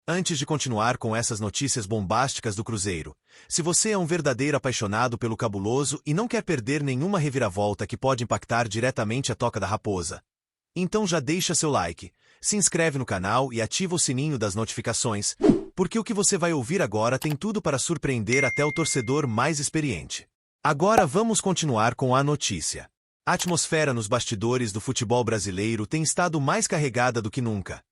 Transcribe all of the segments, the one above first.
Antes de continuar com essas notícias bombásticas do Cruzeiro, se você é um verdadeiro apaixonado pelo cabuloso e não quer perder nenhuma reviravolta que pode impactar diretamente a Toca da Raposa, então já deixa seu like, se inscreve no canal e ativa o sininho das notificações, porque o que você vai ouvir agora tem tudo para surpreender até o torcedor mais experiente. Agora vamos continuar com a notícia. A atmosfera nos bastidores do futebol brasileiro tem estado mais carregada do que nunca.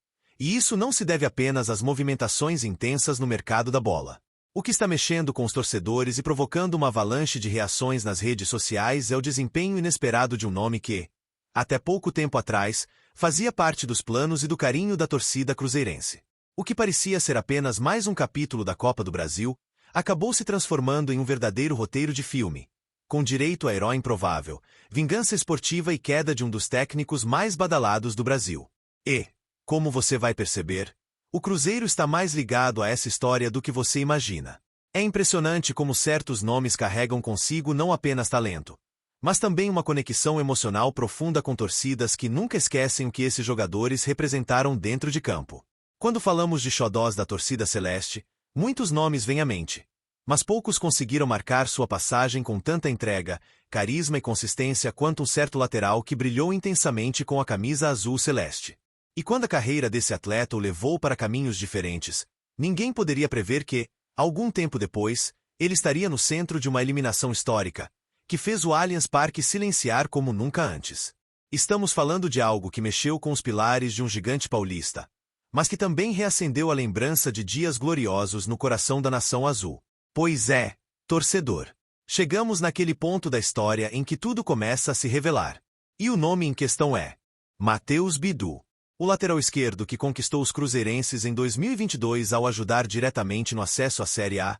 E isso não se deve apenas às movimentações intensas no mercado da bola. O que está mexendo com os torcedores e provocando uma avalanche de reações nas redes sociais é o desempenho inesperado de um nome que, até pouco tempo atrás, fazia parte dos planos e do carinho da torcida cruzeirense. O que parecia ser apenas mais um capítulo da Copa do Brasil, acabou se transformando em um verdadeiro roteiro de filme, com direito a herói improvável, vingança esportiva e queda de um dos técnicos mais badalados do Brasil. E, como você vai perceber, o Cruzeiro está mais ligado a essa história do que você imagina. É impressionante como certos nomes carregam consigo não apenas talento, mas também uma conexão emocional profunda com torcidas que nunca esquecem o que esses jogadores representaram dentro de campo. Quando falamos de xodós da torcida celeste, muitos nomes vêm à mente, mas poucos conseguiram marcar sua passagem com tanta entrega, carisma e consistência quanto um certo lateral que brilhou intensamente com a camisa azul celeste. E quando a carreira desse atleta o levou para caminhos diferentes, ninguém poderia prever que, algum tempo depois, ele estaria no centro de uma eliminação histórica, que fez o Allianz Parque silenciar como nunca antes. Estamos falando de algo que mexeu com os pilares de um gigante paulista, mas que também reacendeu a lembrança de dias gloriosos no coração da nação azul. Pois é, torcedor. Chegamos naquele ponto da história em que tudo começa a se revelar. E o nome em questão é Matheus Bidu. O lateral esquerdo que conquistou os cruzeirenses em 2022 ao ajudar diretamente no acesso à Série A,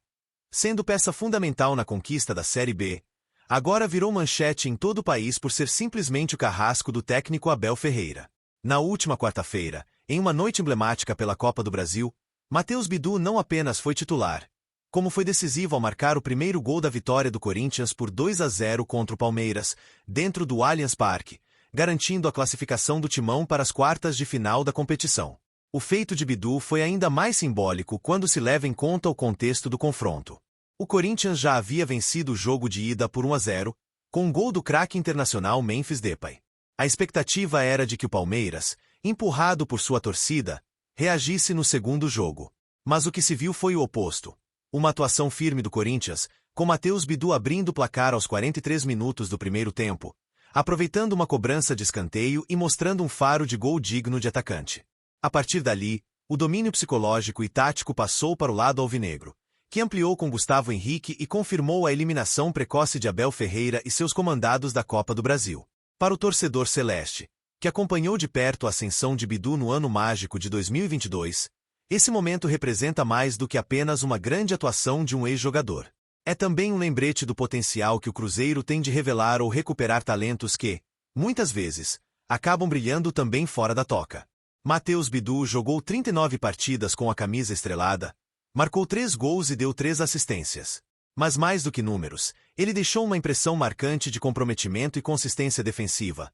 sendo peça fundamental na conquista da Série B, agora virou manchete em todo o país por ser simplesmente o carrasco do técnico Abel Ferreira. Na última quarta-feira, em uma noite emblemática pela Copa do Brasil, Matheus Bidu não apenas foi titular, como foi decisivo ao marcar o primeiro gol da vitória do Corinthians por 2-0 contra o Palmeiras, dentro do Allianz Parque, garantindo a classificação do Timão para as quartas de final da competição. O feito de Bidu foi ainda mais simbólico quando se leva em conta o contexto do confronto. O Corinthians já havia vencido o jogo de ida por 1-0, com um gol do craque internacional Memphis Depay. A expectativa era de que o Palmeiras, empurrado por sua torcida, reagisse no segundo jogo. Mas o que se viu foi o oposto. Uma atuação firme do Corinthians, com Matheus Bidu abrindo o placar aos 43 minutos do primeiro tempo, aproveitando uma cobrança de escanteio e mostrando um faro de gol digno de atacante. A partir dali, o domínio psicológico e tático passou para o lado alvinegro, que ampliou com Gustavo Henrique e confirmou a eliminação precoce de Abel Ferreira e seus comandados da Copa do Brasil. Para o torcedor celeste, que acompanhou de perto a ascensão de Bidu no ano mágico de 2022, esse momento representa mais do que apenas uma grande atuação de um ex-jogador. É também um lembrete do potencial que o Cruzeiro tem de revelar ou recuperar talentos que, muitas vezes, acabam brilhando também fora da toca. Matheus Bidu jogou 39 partidas com a camisa estrelada, marcou 3 gols e deu 3 assistências. Mas mais do que números, ele deixou uma impressão marcante de comprometimento e consistência defensiva,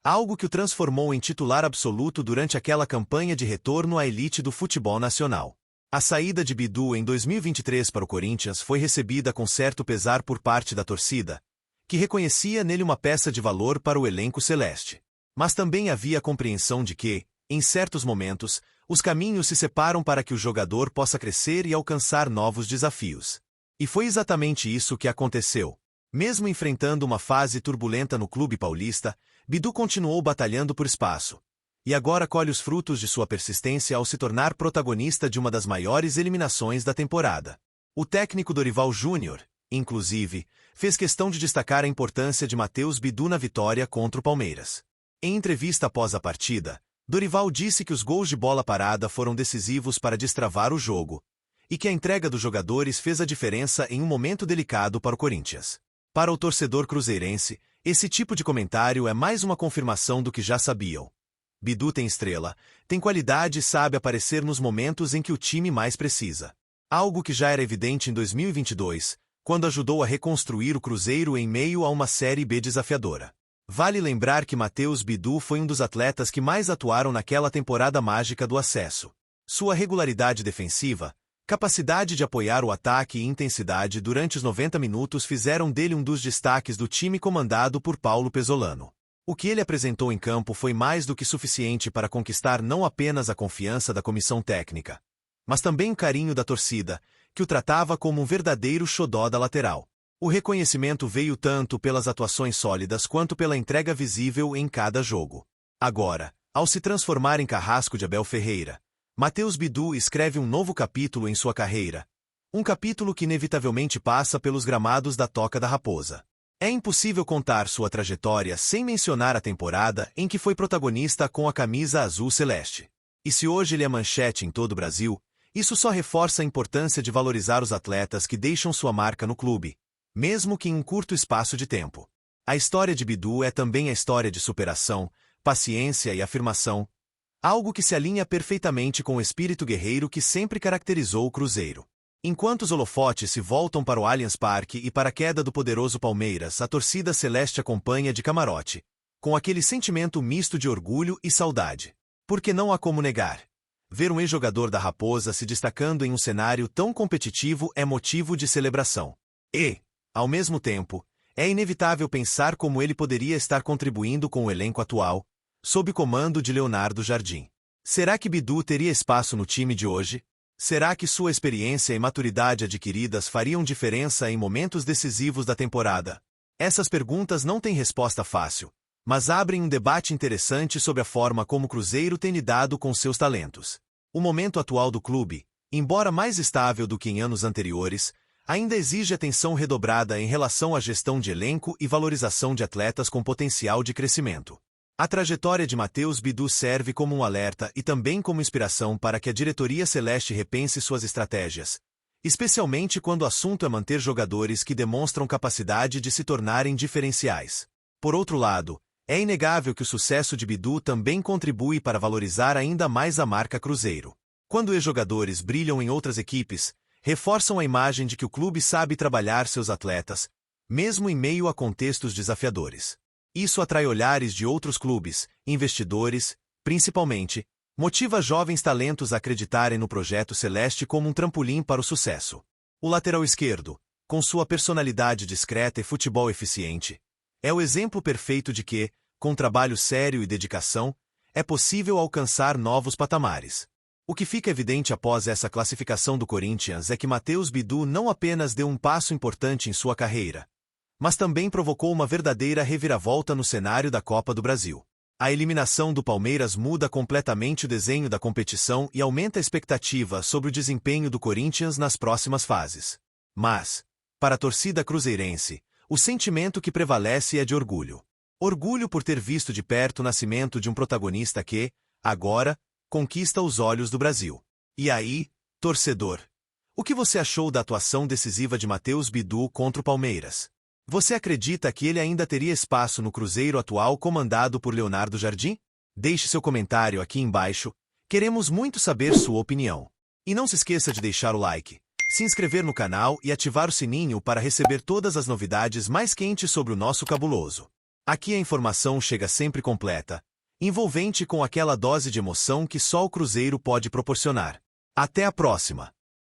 algo que o transformou em titular absoluto durante aquela campanha de retorno à elite do futebol nacional. A saída de Bidu em 2023 para o Corinthians foi recebida com certo pesar por parte da torcida, que reconhecia nele uma peça de valor para o elenco celeste. Mas também havia a compreensão de que, em certos momentos, os caminhos se separam para que o jogador possa crescer e alcançar novos desafios. E foi exatamente isso que aconteceu. Mesmo enfrentando uma fase turbulenta no clube paulista, Bidu continuou batalhando por espaço. E agora colhe os frutos de sua persistência ao se tornar protagonista de uma das maiores eliminações da temporada. O técnico Dorival Júnior, inclusive, fez questão de destacar a importância de Matheus Bidu na vitória contra o Palmeiras. Em entrevista após a partida, Dorival disse que os gols de bola parada foram decisivos para destravar o jogo, e que a entrega dos jogadores fez a diferença em um momento delicado para o Corinthians. Para o torcedor cruzeirense, esse tipo de comentário é mais uma confirmação do que já sabiam. Bidu tem estrela, tem qualidade e sabe aparecer nos momentos em que o time mais precisa. Algo que já era evidente em 2022, quando ajudou a reconstruir o Cruzeiro em meio a uma Série B desafiadora. Vale lembrar que Matheus Bidu foi um dos atletas que mais atuaram naquela temporada mágica do acesso. Sua regularidade defensiva, capacidade de apoiar o ataque e intensidade durante os 90 minutos fizeram dele um dos destaques do time comandado por Paulo Pezzolano. O que ele apresentou em campo foi mais do que suficiente para conquistar não apenas a confiança da comissão técnica, mas também o carinho da torcida, que o tratava como um verdadeiro xodó da lateral. O reconhecimento veio tanto pelas atuações sólidas quanto pela entrega visível em cada jogo. Agora, ao se transformar em carrasco de Abel Ferreira, Matheus Bidu escreve um novo capítulo em sua carreira. Um capítulo que inevitavelmente passa pelos gramados da Toca da Raposa. É impossível contar sua trajetória sem mencionar a temporada em que foi protagonista com a camisa azul-celeste. E se hoje ele é manchete em todo o Brasil, isso só reforça a importância de valorizar os atletas que deixam sua marca no clube, mesmo que em um curto espaço de tempo. A história de Bidu é também a história de superação, paciência e afirmação, algo que se alinha perfeitamente com o espírito guerreiro que sempre caracterizou o Cruzeiro. Enquanto os holofotes se voltam para o Allianz Parque e para a queda do poderoso Palmeiras, a torcida celeste acompanha de camarote, com aquele sentimento misto de orgulho e saudade. Porque não há como negar. Ver um ex-jogador da Raposa se destacando em um cenário tão competitivo é motivo de celebração. E, ao mesmo tempo, é inevitável pensar como ele poderia estar contribuindo com o elenco atual, sob o comando de Leonardo Jardim. Será que Bidu teria espaço no time de hoje? Será que sua experiência e maturidade adquiridas fariam diferença em momentos decisivos da temporada? Essas perguntas não têm resposta fácil, mas abrem um debate interessante sobre a forma como o Cruzeiro tem lidado com seus talentos. O momento atual do clube, embora mais estável do que em anos anteriores, ainda exige atenção redobrada em relação à gestão de elenco e valorização de atletas com potencial de crescimento. A trajetória de Matheus Bidu serve como um alerta e também como inspiração para que a diretoria celeste repense suas estratégias, especialmente quando o assunto é manter jogadores que demonstram capacidade de se tornarem diferenciais. Por outro lado, é inegável que o sucesso de Bidu também contribui para valorizar ainda mais a marca Cruzeiro. Quando ex-jogadores brilham em outras equipes, reforçam a imagem de que o clube sabe trabalhar seus atletas, mesmo em meio a contextos desafiadores. Isso atrai olhares de outros clubes, investidores, principalmente, motiva jovens talentos a acreditarem no projeto celeste como um trampolim para o sucesso. O lateral esquerdo, com sua personalidade discreta e futebol eficiente, é o exemplo perfeito de que, com trabalho sério e dedicação, é possível alcançar novos patamares. O que fica evidente após essa classificação do Corinthians é que Matheus Bidu não apenas deu um passo importante em sua carreira, mas também provocou uma verdadeira reviravolta no cenário da Copa do Brasil. A eliminação do Palmeiras muda completamente o desenho da competição e aumenta a expectativa sobre o desempenho do Corinthians nas próximas fases. Mas, para a torcida cruzeirense, o sentimento que prevalece é de orgulho. Orgulho por ter visto de perto o nascimento de um protagonista que, agora, conquista os olhos do Brasil. E aí, torcedor, o que você achou da atuação decisiva de Matheus Bidu contra o Palmeiras? Você acredita que ele ainda teria espaço no Cruzeiro atual comandado por Leonardo Jardim? Deixe seu comentário aqui embaixo, queremos muito saber sua opinião. E não se esqueça de deixar o like, se inscrever no canal e ativar o sininho para receber todas as novidades mais quentes sobre o nosso cabuloso. Aqui a informação chega sempre completa, envolvente com aquela dose de emoção que só o Cruzeiro pode proporcionar. Até a próxima!